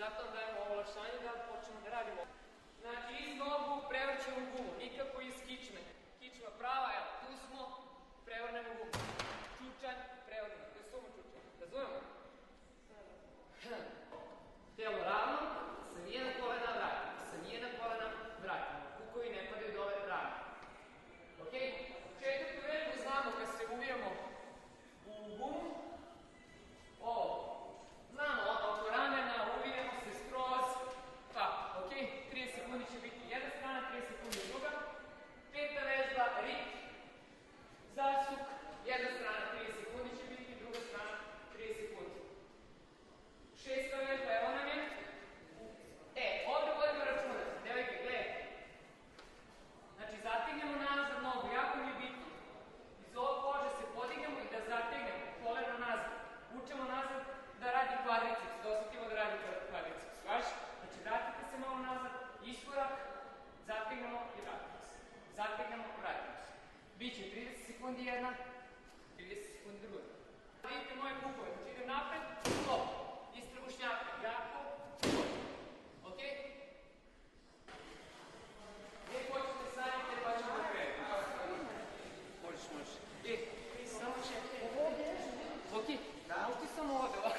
Zato vam dajemo olakšanje da počnemo da radimo. Znači, iz nogu prevrćemo gumu, nikako iz kičme. Kičma prava, evo, tu smo, prevrnemo gumu. Čučanj, prevrnemo. To je sumo čučanj. Razumemo? Telo ravno, savijena kolena, vratimo. Savijena kolena, vratimo. Kukovi ne padaju dole, ravno. Ok? Četvrtu vežbu znamo kad se uvijamo u gumu. Ovo. Znamo, oko ramena, uvijemo se skroz. Tako, ok? 30 sekundi će biti jedna strana, 30 sekundi druga. Peta vežba, rit. Zasuk. Jedna strana, 30 sekundi će biti, druga strana, 30 sekundi. Šesta vežba, evo nam je. Ovdje vodimo računa. Devojke, gledajte. Znači, zategnemo nazad nogu, jako mi je bitno. Iz ovog kože se podignemo i da zategnemo koleno nazad. Vučemo nazad da radi kvadricips, da osetimo da radi kvadricips. Vaš? Znači, vratite se malo nazad, iskorak, zategnemo i vratimo se. Zategnemo, vratimo se. Biće 30 sekundi jedna, 30 sekundi druga. Vidite moje kukove, znači idem napred, stop. Istrabušnjaka, jako, stop. Ok? Gdje hoćete sadite pa ćemo krenuti. Možeš. Samo čekaj. Ok, možete samo ovdje ovako.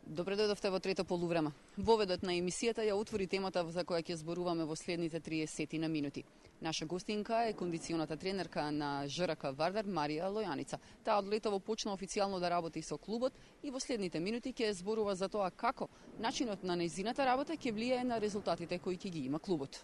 Добре дојдовте во трето полувреме. Воведот на емисијата ја отвори темата за која ќе зборуваме во следните 30 на минути. Наша гостинка е кондиционата тренерка на ЖРК Вардар Марија Лојаница. Таа од летово почна официјално да работи со клубот и во следните минути ќе зборува за тоа како начинот на нејзината работа ќе влијае на резултатите кои ќе ги има клубот.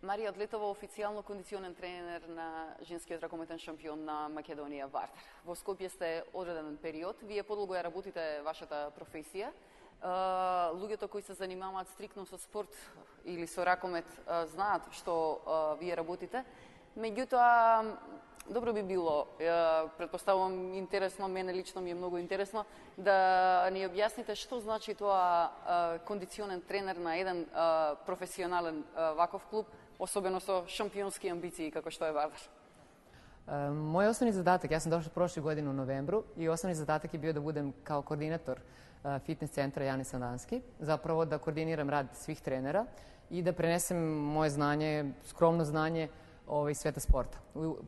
Марија од летово официјално кондиционен тренер на женскиот ракометен шампион на Македонија Вардар. Во Скопје сте одреден период, вие подолго ја работите вашата професија. Луѓето кои се занимаваат стрикно со спорт или со ракомет знаат што вие работите. Меѓутоа, добро би било, претпоставувам интересно, мене лично ми е многу интересно, да ни објасните што значи тоа кондиционен тренер на еден професионален ваков клуб, особено со шампионски амбиции како што е Вардар. Moj osnovni zadatak, ja sam došla prošle godine u novembru i osnovni zadatak je bio da budem kao koordinator fitness centra Jane Sandanski, zapravo da koordiniram rad svih trenera i da prenesem moje znanje, skromno znanje sveta sporta.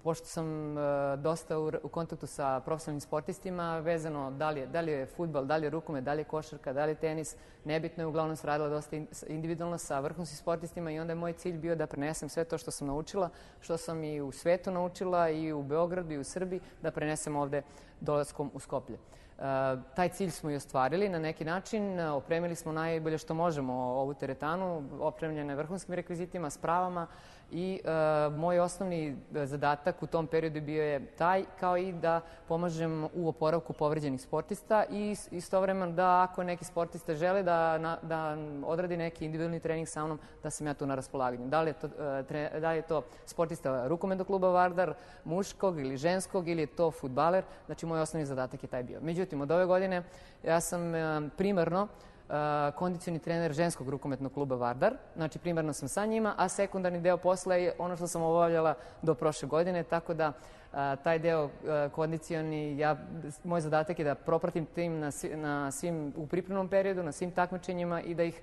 Pošto sam dosta u kontaktu sa profesionalnim sportistima, vezano da li je fudbal, da li je rukomet, da li je košarka, da li je tenis, nebitno je, uglavnom sam radila dosta individualno sa vrhunskim sportistima i onda je moj cilj bio da prenesem sve to što sam naučila, što sam i u svetu naučila i u Beogradu i u Srbiji, da prenesem ovde dolaskom u Skoplje. Taj cilj smo i ostvarili na neki način, opremili smo najbolje što možemo ovu teretanu, opremljene vrhunskim rekvizitima, spravama i moj osnovni zadatak u tom periodu bio je taj, kao i da pomažem u oporavku povređenih sportista i istovremeno da ako neki sportista žele da odradi neki individualni trening sa mnom, da sam ja tu na raspolaganju. Da li je to sportista rukometnog kluba Vardar, muškog ili ženskog ili je to fudbaler, znači moj osnovni zadatak je taj bio. Međutim, od ove godine ja sam primarno kondicioni trener ženskog rukometnog kluba Vardar, znači primarno sam sa njima, a sekundarni deo posla je ono što sam obavljala do prošle godine, tako da taj deo kondicioni, moj zadatak je da propratim tim u pripremnom periodu, na svim takmičenjima i da ih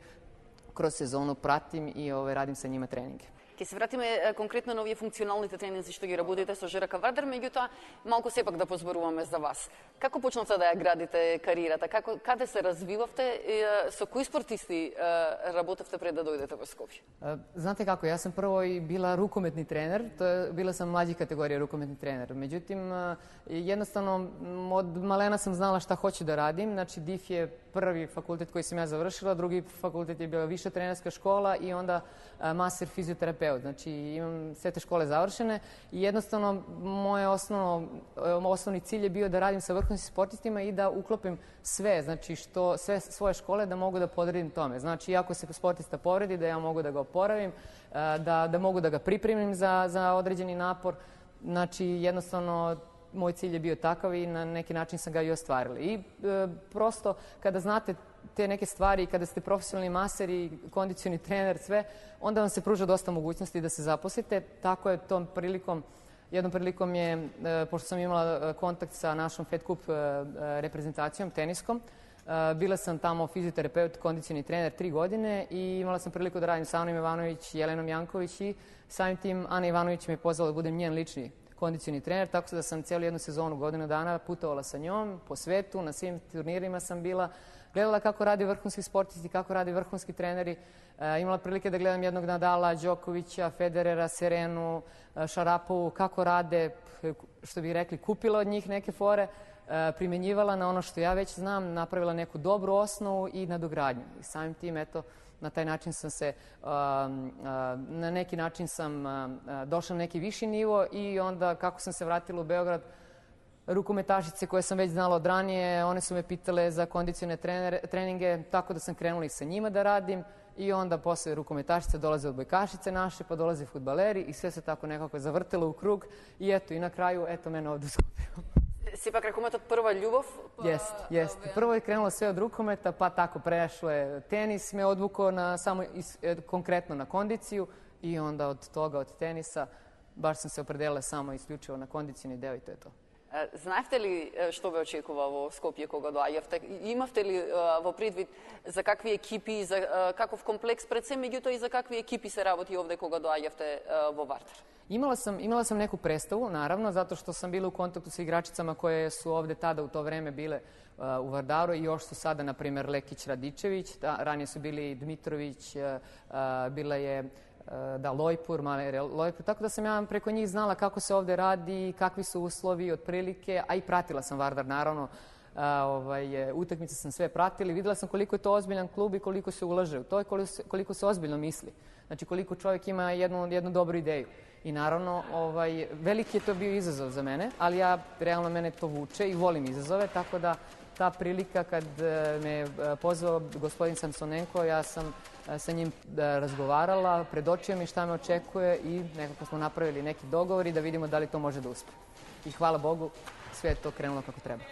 kroz sezonu pratim i radim sa njima treninge. Ќе се вратиме конкретно на овие функционалните тренинзи што ги работите со ЖРК Вардар, меѓутоа малку сепак да позборуваме за вас. Како почнавте да ја градите кариерата? Каде се развивавте? Со кои спортисти работевте пред да дојдете во Скопје? Znate kako, ja sam prvo i bila rukometni trener, bila sam mlađih kategorija rukometni trener. Međutim, jednostavno od malena sam znala šta hoću da radim. Znači, DIF je prvi fakultet koji sam ja završila, drugi fakultet je bila viša trenerska škola i onda master fizioterapeut. Znači, imam sve te škole završene i jednostavno moj osnovni cilj je bio da radim sa vrhunskim sportistima i da uklopim sve, znači sve svoje škole da mogu da podredim tome. Znači, ako se sportista povredi, da ja mogu da ga oporavim, da mogu da ga pripremim za određeni napor. Znači, jednostavno moj cilj je bio takav i na neki način sam ga i ostvarila. I prosto, kada znate te neke stvari i kada ste profesionalni maser i kondicioni trener, sve, onda vam se pruža dosta mogućnosti da se zaposlite. Tako je tom prilikom Jednom prilikom je, pošto sam imala kontakt sa našom Fed Cup reprezentacijom, teniskom, bila sam tamo fizioterapeut, kondicioni trener 3 godine i imala sam priliku da radim sa Anom Ivanović, Jelenom Janković i samim tim Ana Ivanović me je pozvala da budem njen lični kondicioni trener, tako da sam cijelu jednu sezonu, godinu dana putovala sa njom po svetu, na svim turnirima sam bila, gledala kako radi vrhunski sportisti, kako radi vrhunski treneri. Imala prilike da gledam jednog Nadala, Đokovića, Federera, Serenu, Šarapovu, kako rade, što bi rekli, kupila od njih neke fore, primjenjivala na ono što ja već znam, napravila neku dobru osnovu i nadogradnju. I samim tim, eto, na taj način sam se, na neki način sam došla na neki viši nivo i onda kako sam se vratila u Beograd, rukometašice koje sam već znala od ranije, one su me pitale za kondicione treninge, tako da sam krenula i sa njima da radim i onda posle rukometašice dolaze odbojkašice naše, pa dolaze fudbaleri i sve se tako nekako zavrtelo u krug i eto, i na kraju, eto, mene ovdje skupio. Si pak rukometът prva ljubav? Jeste. Prvo je krenulo sve od rukometa, pa tako prešlo je tenis, me odvukao samo konkretno na kondiciju i onda od toga, od tenisa, baš sam se opredelila samo isključivo na kondicioni deo i to je to. Знаевте ли што ве очекува во Скопје кога доаѓавте? Имавте ли во предвид за какви екипи, за каков комплекс пред се, меѓутоа и за какви екипи се работи овде кога доаѓавте во Вардар? Imala sam neku predstavu, naravno, zato što sam bila u kontaktu sa igračicama koje su ovde tada u to vreme bile u Vardaru i još su sada, na primjer, Lekić Radičević, ranije su bili Dmitrović, bila je Lojpur, Lojpur, tako da sam ja preko njih znala kako se ovde radi, kakvi su uslovi otprilike, a i pratila sam Vardar, naravno, utakmice sam sve pratila i videla sam koliko je to ozbiljan klub i koliko se ulaže u to i koliko se ozbiljno misli. Znači koliko čovjek ima jednu dobru ideju. I naravno, veliki je to bio izazov za mene, ali realno mene to vuče i volim izazove, tako da ta prilika kad me pozvao gospodin Samsonenko, ja sam sa njim razgovarala, predočio mi šta me očekuje i nekako smo napravili neki dogovor i da vidimo da li to može da uspe. I hvala Bogu, sve je to krenulo kako treba.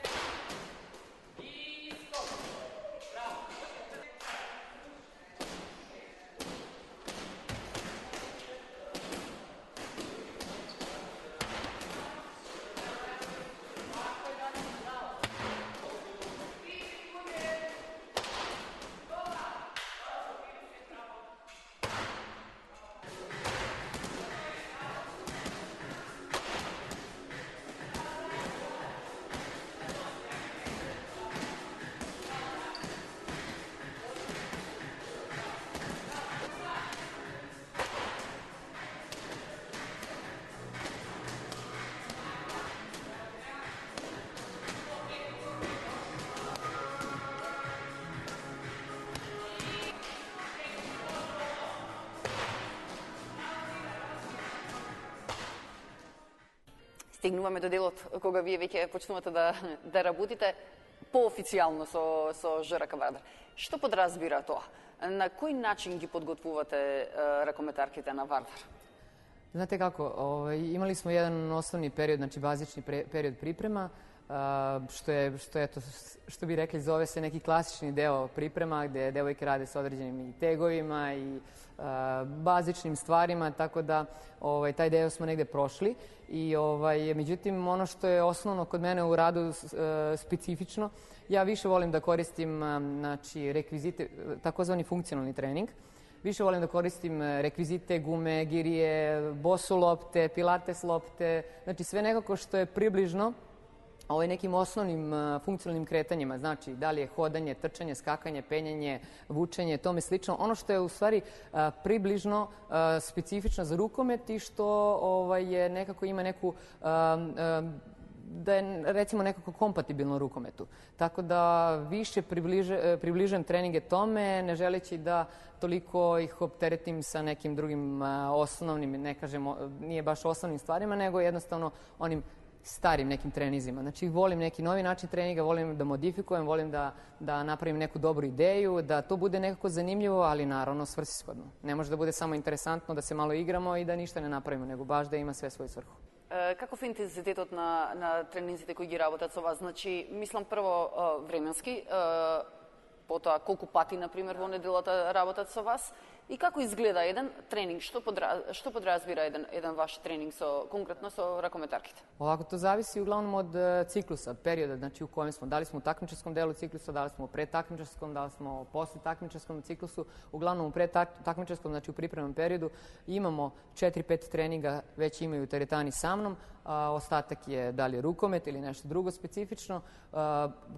Стигнуваме до делот кога вие веќе почнувате да работите поофицијално со ЖРК Вардар. Што подразбира тоа? На кој начин ги подготвувате ракометарките на Вардар? Znate kako, imali smo jedan osnovni period, znači bazični period priprema, što bi rekli, zove se neki klasični deo priprema gde devojke rade sa određenim tegovima i bazičnim stvarima, tako da taj deo smo negde prošli. Međutim, ono što je osnovno kod mene u radu specifično, ja više volim da koristim rekvizite, takozvani funkcionalni trening. Više volim da koristim rekvizite, gume, girije, bosu lopte, pilates lopte, znači sve nekako što je približno nekim osnovnim funkcionalnim kretanjima, znači da li je hodanje, trčanje, skakanje, penjanje, vučenje, tome slično. Ono što je u stvari približno specifično za rukomet i što nekako ima neku da je recimo nekako kompatibilno rukometu. Tako da više približujem treninge tome, ne želeći da toliko ih opteretim sa nekim drugim osnovnim, ne kažem, nije baš osnovnim stvarima, nego jednostavno onim starim nekim trenizima. Znači, volim neki novi način treninga, volim da modifikujem, volim da napravim neku dobru ideju, da to bude nekako zanimljivo, ali naravno svrsishodno. Ne može da bude samo interesantno, da se malo igramo i da ništa ne napravimo, nego baš da ima sve svoju svrhu. Каков е интензитетот на тренинзите кои ги работат со вас? Значи, мислам прво временски, потоа колку пати, например, во неделата работат со вас I kako izgleda jedan trening? Što podrazbira jedan vaš trening konkretno sa rakometarkite? Ovako, to zavisi uglavnom od ciklusa, od perioda, znači u kojem smo. Da li smo u takmičarskom delu ciklusa, da li smo u predtakmičarskom, da li smo posle takmičarskom ciklusu. Uglavnom u predtakmičarskom, znači u pripremnom periodu, imamo 4-5 treninga, već imaju teretani sa mnom, a ostatak je da li je rukomet ili nešto drugo specifično.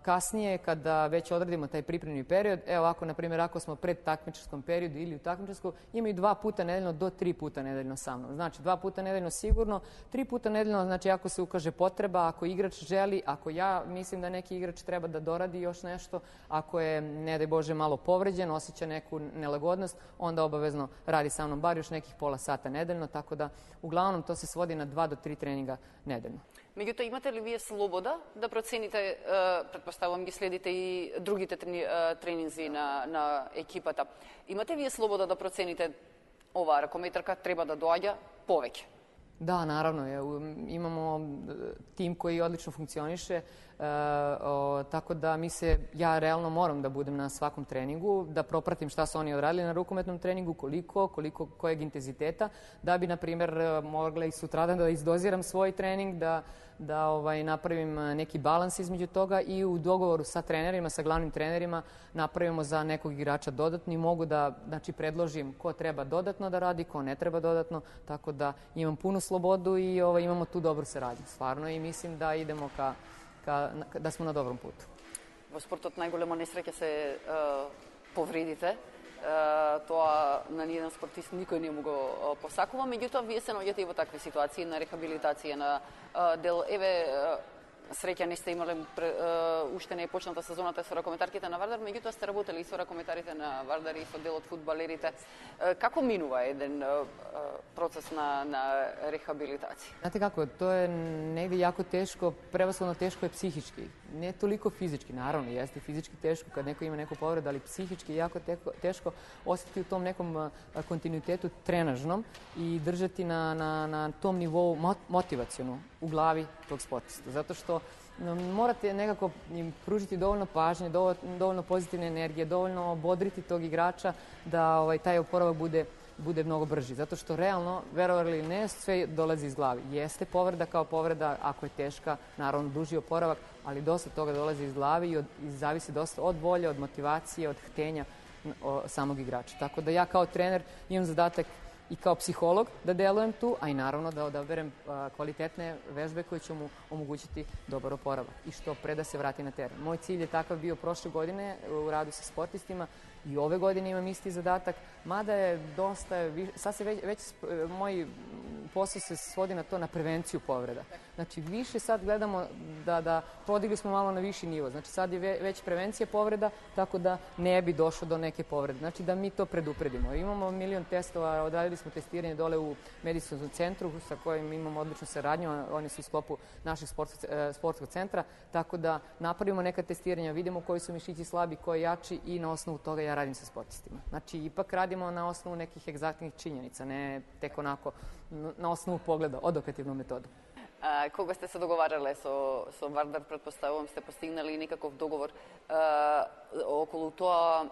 Kasnije, kada već odradimo taj pripremni period, evo ovako, na primjer, ako smo pred takmičarskom periodu ili u takmičarskom, imaju 2 puta nedeljno do 3 puta nedeljno sa mnom. Znači, 2 puta nedeljno sigurno, 3 puta nedeljno, znači ako se ukaže potreba, ako igrač želi, ako ja mislim da neki igrač treba da doradi još nešto, ako je, ne daj Bože, malo povređen, osjeća neku nelagodnost, onda obavezno radi sa mnom bar još nekih pola sata nedeljno, tako da uglavnom to se svodi na 2 do 3 treninga nedeljno. Меѓутоа, имате ли вие слобода да процените, предпоставувам ги следите и другите тренинзи на екипата, имате вие слобода да процените оваа ракометарка треба да доаѓа повеќе? Da, naravno. Imamo tim koji odlično funkcioniše, tako da ja realno moram da budem na svakom treningu, da propratim šta su oni odradili na rukometnom treningu, kojeg intenziteta, da bi, na primjer, mogla i sutradan da izdoziram svoj trening, da napravim neki balans između toga i u dogovoru sa trenerima, sa glavnim trenerima, napravimo za nekog igrača dodatno i mogu da predložim ko treba dodatno da radi, ko ne treba dodatno, tako da imam punu slobodu i imamo tu dobru saradnju, stvarno, i mislim da idemo da smo na dobrom putu. Во спортот најголема несреќа се повредите. Тоа на ниеден спортист никој не му го посакува, меѓутоа вие се наоѓате и во такви ситуации на рехабилитација на дел. Среќа не сте имале, уште не е почната сезоната со ракометарките на Вардар, меѓутоа сте работели и со ракометарите на Вардар и со дел од фудбалерите. Како минува еден процес на рехабилитација? Znate kako, to je negde jako teško, prevashodno teško je psihički. Ne toliko fizički, naravno, jeste fizički teško kad neko ima neku povredu, ali psihički je jako teško ostati u tom nekom kontinuitetu trenažnom i držati na tom nivou motivacionu u glavi tog sportista. Zato što morate nekako im pružiti dovoljno pažnje, dovoljno pozitivne energije, dovoljno bodriti tog igrača da taj oporavak bude mnogo brži. Zato što realno, verovali ili ne, sve dolazi iz glavi. Jeste povreda kao povreda, ako je teška, naravno duži oporavak, ali dosta toga dolazi iz glavi i zavisi dosta od volje, od motivacije, od htenja samog igrača. Tako da ja kao trener imam zadatak i kao psiholog da delujem tu, a i naravno da odaberem kvalitetne vežbe koje će mu omogućiti dobar oporavak i što pre da se vrati na teren. Moj cilj je takav bio prošle godine u radu sa sportistima i ove godine imam isti zadatak, mada je dosta, sad se već moj posao se svodi na to, na prevenciju povreda. Znači, više sad gledamo da podigli smo malo na viši nivo. Znači, sad je već prevencija povreda, tako da ne bi došlo do neke povrede. Znači, da mi to predupredimo. Imamo milion testova, odradili smo testiranje dole u medicinskom centru sa kojim imamo odličnu saradnju, oni su u sklopu našeg sportskog centra, tako da napravimo neka testiranja, vidimo koji su mišići slabi, koji jači i na osnovu toga ja radim sa sportistima. Znači, ipak radimo na osnovu nekih egzaktnih činjenica, ne tek onako na osnovu pogleda, odokativnom metodom. Кога сте се договарале со Вардар, предпоставувам сте постигнали некаков договор околу тоа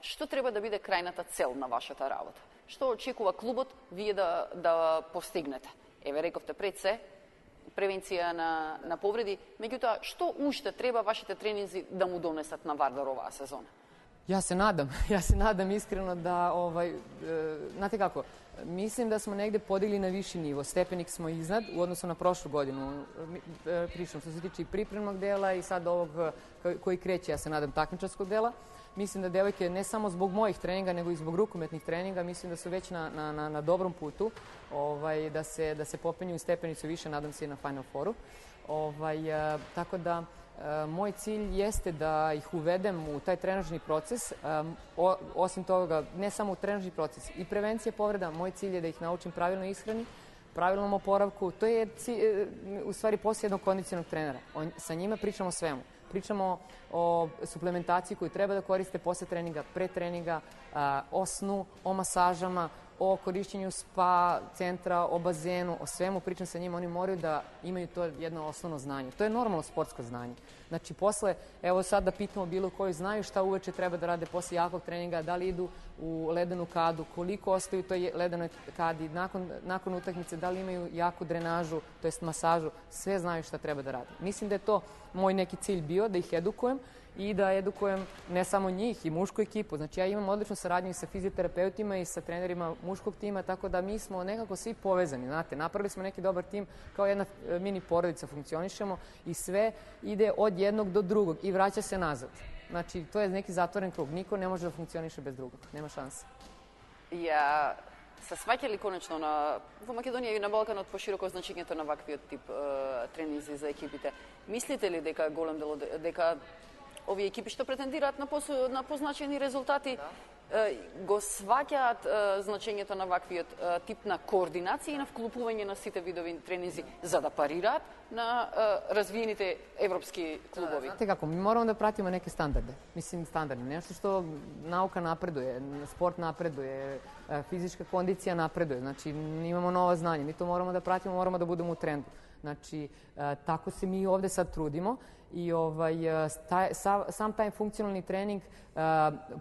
што треба да биде крајната цел на вашата работа? Што очекува клубот вие да постигнете? Еве, рековте пред се превенција на повреди, меѓутоа што уште треба вашите тренинзи да му донесат на Вардар оваа сезона? Ja se nadam iskreno da, znate kako, mislim da smo negde podigli na viši nivo, stepenik smo iznad u odnosu na prošlu godinu, pričam što se tiče i pripremnog dela i sad ovog koji kreće, ja se nadam, takmičarskog dela. Mislim da devojke, ne samo zbog mojih treninga, nego i zbog rukometnih treninga, mislim da su već na dobrom putu, da se popenju stepenicu više, nadam se i na Final Fouru. Tako da, moj cilj jeste da ih uvedem u taj trenažni proces, osim toga, ne samo u trenažni proces, i prevencija povreda, moj cilj je da ih naučim pravilno ishrani, pravilnom oporavku, to je u stvari posao jednog kondicionog trenera. Sa njima pričamo o svemu. Pričamo o suplementaciji koju treba da koriste posle treninga, pre treninga, o snu, o masažama, o korišćenju spa centra, o bazenu, o svemu, pričam sa njima, oni moraju da imaju to jedno osnovno znanje. To je normalno sportsko znanje. Znači, posle, evo sad da pitamo bilo koju znaju šta uveče treba da rade posle jakog treninga, da li idu u ledenu kadu, koliko ostaju u toj ledenoj kadi, nakon utakmice, da li imaju jaku drenažu, to jest masažu, sve znaju šta treba da rade. Mislim da je to moj neki cilj bio, da ih edukujem i da edukujem ne samo njih i mušku ekipu. Znači, ja imam odličnu saradnju i sa fizioterapeutima i sa trenerima muškog tima, tako da mi smo nekako svi povezani, znate. Napravili smo neki dobar tim, kao jedna mini porodica funkcionišemo i sve ide od jednog do drugog i vraća se nazad. Znači, to je neki zatvoren krug. Niko ne može da funkcioniše bez drugog. Nema šanse. Ја се сваќали конечно во Македонија и на Балканот пошироко значењето на ваквиот тип тренинзи за екипите. Мислите ли дека голем дел дека овие екипи што претендираат на позначени резултати го сваќаат значењето на ваквиот тип на координација и на вклупување на сите видови тренинзи за да парираат на развиените европски клубови? Znate kako, mi moramo da pratimo neke standarde. Mislim, standarde. Nešto što nauka napreduje, sport napreduje, fizička kondicija napreduje. Znači, imamo nova znanja. Mi to moramo da pratimo, moramo da budemo u trendu. Znači, tako se mi ovde sad trudimo i sam taj funkcionalni trening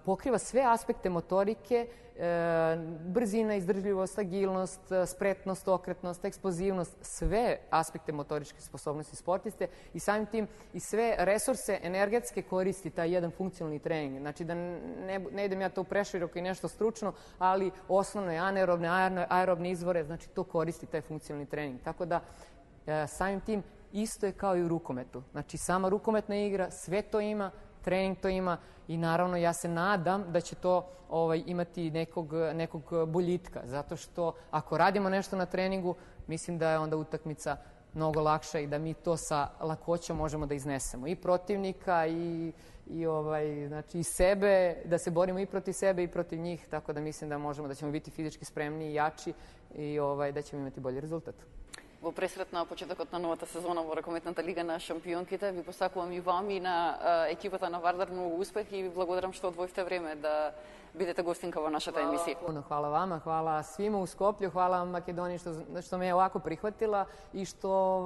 pokriva sve aspekte motorike, brzina, izdržljivost, agilnost, spretnost, okretnost, eksplozivnost, sve aspekte motoričke sposobnosti sportiste i samim tim i sve resurse energetske koristi taj jedan funkcionalni trening. Znači da ne idem ja to preširoko i nešto stručno, ali osnovno je anaerobne, aerobne izvore, znači to koristi taj funkcionalni trening. Tako da samim tim isto je kao i u rukometu. Znači sama rukometna igra, sve to ima, trening to ima i naravno ja se nadam da će to imati nekog boljitka. Zato što ako radimo nešto na treningu, mislim da je onda utakmica mnogo lakša i da mi to sa lakoćom možemo da iznesemo. I protivnika znači i sebe, da se borimo i protiv sebe i protiv njih. Tako da mislim da ćemo biti fizički spremni i jači i da ćemo imati bolji rezultat. Во пресрет на почетокот на новата сезона во Ракометната лига на шампионките, ви посакувам и вам и на екипата на Вардар многу успех и ви благодарам што одвоивте време да бидете гостинка во нашата емисија. Hvala vama, hvala svima u Skoplju, hvala Makedoniji što me je ovako prihvatila i što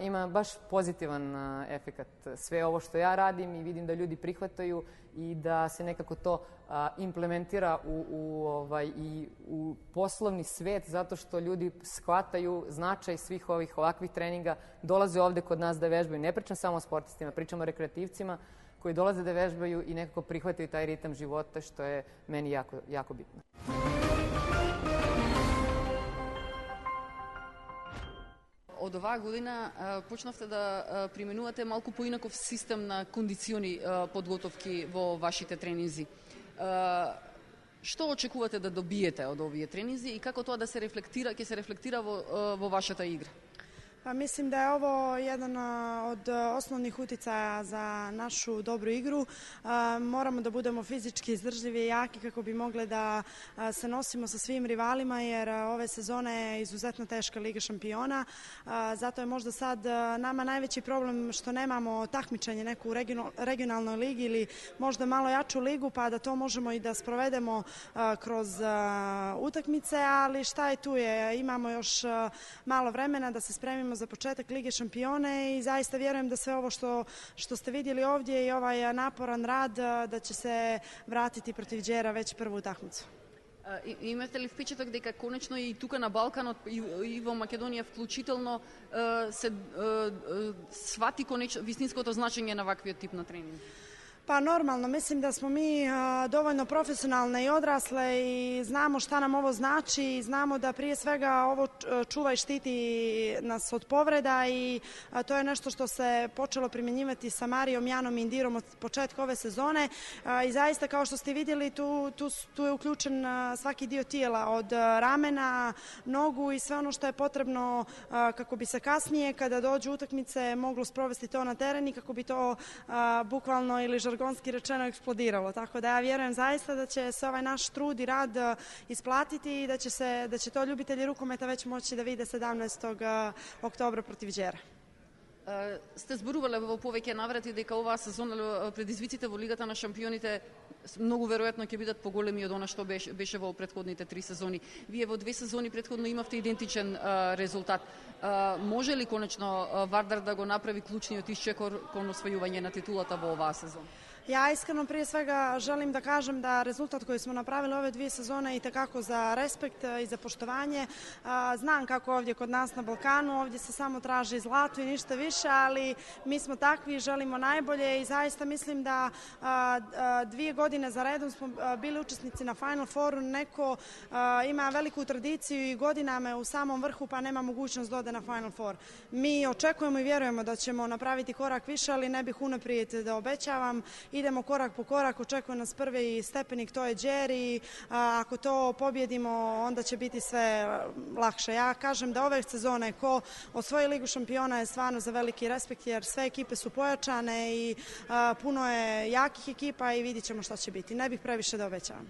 ima baš pozitivan efekat sve ovo što ja radim i vidim da ljudi prihvataju i da se nekako to implementira u poslovni svet zato što ljudi shvataju značaj svih ovakvih treninga, dolaze ovde kod nas da vežbaju. Ne pričam samo o sportistima, pričam o rekreativcima koji dolaze da vežbaju i nekako prihvataju taj ritam života što je meni jako, jako bitno. Од оваа година почнавте да применувате малку поинаков систем на кондициони подготовки во вашите тренинзи. Што очекувате да добиете од овие тренинзи и како тоа да се рефлектира, ќе се рефлектира во вашата игра? Pa mislim da je ovo jedan od osnovnih uticaja za našu dobru igru. Moramo da budemo fizički izdržljivi i jaki kako bi mogli da se nosimo sa svim rivalima jer ove sezone je izuzetno teška Liga šampiona. Zato je možda sad nama najveći problem što nemamo takmičenje neku u regionalnoj ligi ili možda malo jaču ligu pa da to možemo i da sprovedemo kroz utakmice, ali šta je tu je, imamo još malo vremena da se spremimo za početak Lige šampione i zaista vjerujem da sve ovo što ste vidjeli ovdje i ovaj naporan rad da će se vratiti protiv Đera već prvu utakmicu. Имате ли впечаток дека конечно и тука на Балканот и во Македонија вклучително се свати вистинското значење на ваквиот тип на тренинг? Pa normalno, mislim da smo mi dovoljno profesionalne i odrasle i znamo šta nam ovo znači i znamo da prije svega ovo čuva i štiti nas od povreda i to je nešto što se počelo primjenjivati sa Marijom, Janom i Indirom od početka ove sezone i zaista kao što ste vidjeli tu je uključen svaki dio tijela od ramena, nogu i sve ono što je potrebno kako bi se kasnije kada dođu utakmice moglo sprovesti to na teren i kako bi to bukvalno ili žargonski rečeno eksplodiralo. Tako da ja vjerujem zaista da će se ovaj naš trud i rad isplatiti i da će to ljubitelji rukometa već moći da vide 17. oktobra protiv Đera. Сте зборувале во повеќе наврати дека оваа сезона предизвиците во Лигата на шампионите многу веројатно ќе бидат поголеми од она што беше во претходните 3 сезони. Вие во 2 сезони претходно имавте идентичен резултат. Може ли конечно Вардар да го направи клучниот исчекор кон освојување на титулата во оваа сезона? Ja iskreno prije svega želim da kažem da rezultat koji smo napravili ove 2 sezone i tekako za respekt i za poštovanje. Znam kako ovdje kod nas na Balkanu, ovdje se samo traži zlato i ništa više, ali mi smo takvi, želimo najbolje i zaista mislim da 2 godine za redom smo bili učesnici na Final Fouru. Neko ima veliku tradiciju i godinama je u samom vrhu pa nema mogućnost da ode na Final Four. Mi očekujemo i vjerujemo da ćemo napraviti korak više, ali ne bih unaprijed da obećavam. Idemo korak po korak, očekuje nas prvi stepenik, to je Đeri. Ako to pobjedimo, onda će biti sve lakše. Ja kažem da ove sezone ko osvoji Ligu šampiona je stvarno za veliki respekt, jer sve ekipe su pojačane i puno je jakih ekipa i vidit ćemo šta će biti. Ne bih previše da obećavam.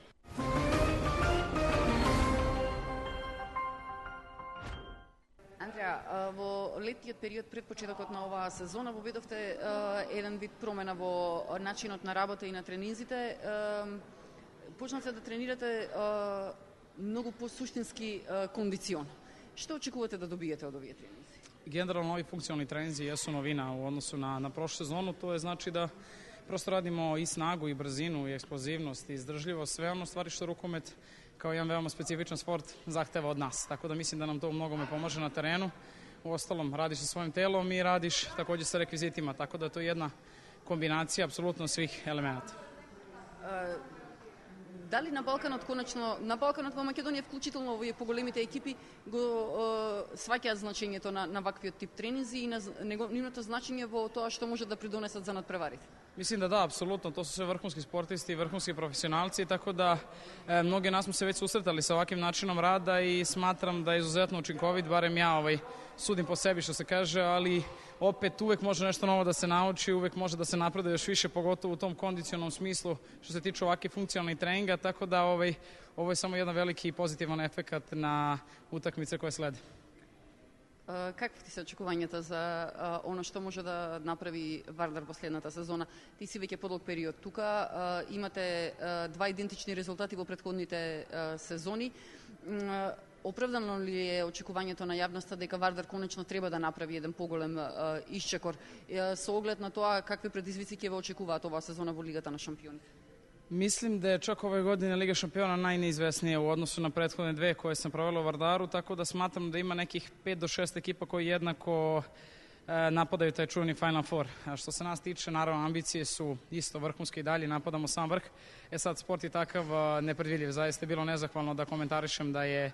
Андреа, во летниот период пред почетокот на оваа сезона воведовте еден вид промена во начинот на работа и на тренинзите. Почнавте да тренирате многу по-суштински кондицион. Што очекувате да добиете од овие тренинзи? Generalno, ovi funkcionalni treninzi jesu novina u odnosu na prošlu sezonu. To je znači da prosto radimo i snagu, i brzinu, i eksplozivnost, i izdržljivost, sve ono stvari što rukomet kao jedan veoma specifičan sport zahteva od nas. Tako da mislim da nam to u mnogome pomaže na terenu. U ostalom, radiš sa svojim telom i radiš takođe sa rekvizitima. Tako da je to jedna kombinacija apsolutno svih elemenata. Дали на Балканот во Македонија, вклучително овие поголемите екипи, го сваќаат значењето на ваквиот тип тренинзи и на нивното значење во тоа што може да придонесат за надпреварите? Mislim da, apsolutno, to su sve vrhunski sportisti, vrhunski profesionalci, tako da mnogi nas smo se već susretali sa ovakvim načinom rada i smatram da je izuzetno učinkovit, barem ja sudim po sebi što se kaže, ali opet uvek može nešto novo da se nauči, uvek može da se napreduje još više, pogotovo u tom kondicionalnom smislu što se tiče ovakve funkcionalnih treninga, tako da ovo je samo jedan veliki i pozitivan efekat na utakmice koje slede. Какви ти се очекувањата за оно што може да направи Вардар во следната сезона? Ти си веќе подолг период тука, имате 2 идентични резултати во претходните сезони. Оправдано ли е очекувањето на јавноста дека Вардар конечно треба да направи еден поголем исчекор со оглед на тоа какви предизвици ќе ве очекуваат оваа сезона во Лигата на шампионите? Mislim da je čak ove godine Liga šampiona najneizvesnija u odnosu na prethodne 2 koje sam provela u Vardaru, tako da smatram da ima nekih 5 do 6 ekipa koji jednako napadaju taj čuveni Final Four. A što se nas tiče, naravno, ambicije su isto vrhunske i dalje, napadamo sam vrh. Sad, sport je takav nepredvidljiv. Zaista je bilo nezahvalno da komentarišem da je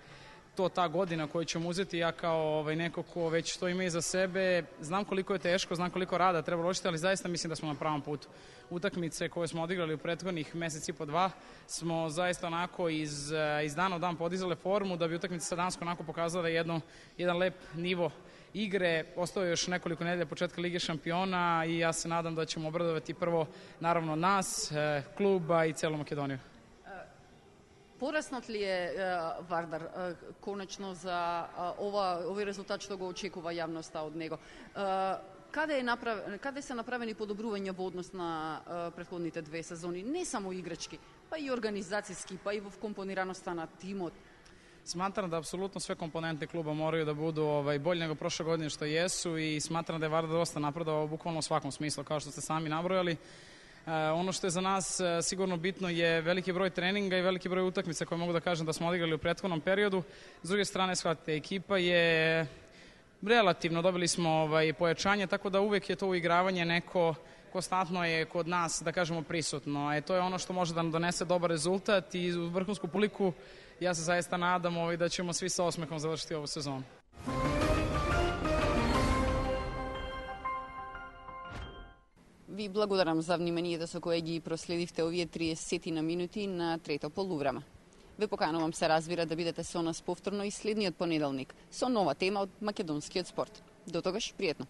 to ta godina koju ćemo uzeti. Ja kao neko ko već to ima iza sebe, znam koliko je teško, znam koliko rada treba uložiti, ali zaista mislim da smo na pravom putu. Utakmice koje smo odigrali u prethodnih mesec i po 2 smo zaista onako iz dana u dan podizale formu da bi utakmica sa Danskom onako pokazala jedan lep nivo igre. Ostao je još nekoliko nedelja početka Lige šampiona i ja se nadam da ćemo obradovati prvo naravno nas, kluba i celu Makedoniju. Пораснат ли е Вардар конечно за овој резултат што го очекува јавноста од него? Каде се направени подобрувања во однос на претходните 2 сезони, не само играчки, па и организацијски, па и во компонираноста на тимот? Smatram da apsolutno sve komponente kluba moraju da budu bolje nego prošle godine što jesu i smatram da je Vardar dosta napredovao bukvalno u svakom smislu, kao što ste sami nabrojali. Ono što je za nas sigurno bitno je veliki broj treninga i veliki broj utakmica koje mogu da kažem da smo odigrali u prethodnom periodu. S druge strane, shvatite, ekipa je relativno, dobili smo pojačanje, tako da uvek je to uigravanje neko konstantno je kod nas, da kažemo, prisutno. To je ono što može da nam donese dobar rezultat i u vrhunsku publiku ja se zaista nadam da ćemo svi sa osmehom završiti ovu sezonu. Ви благодарам за вниманието со кое ги проследивте овие 30 на минути на трето полувреме. Ве поканувам се разбира да бидете со нас повторно и следниот понеделник со нова тема од македонскиот спорт. До тогаш, пријатно!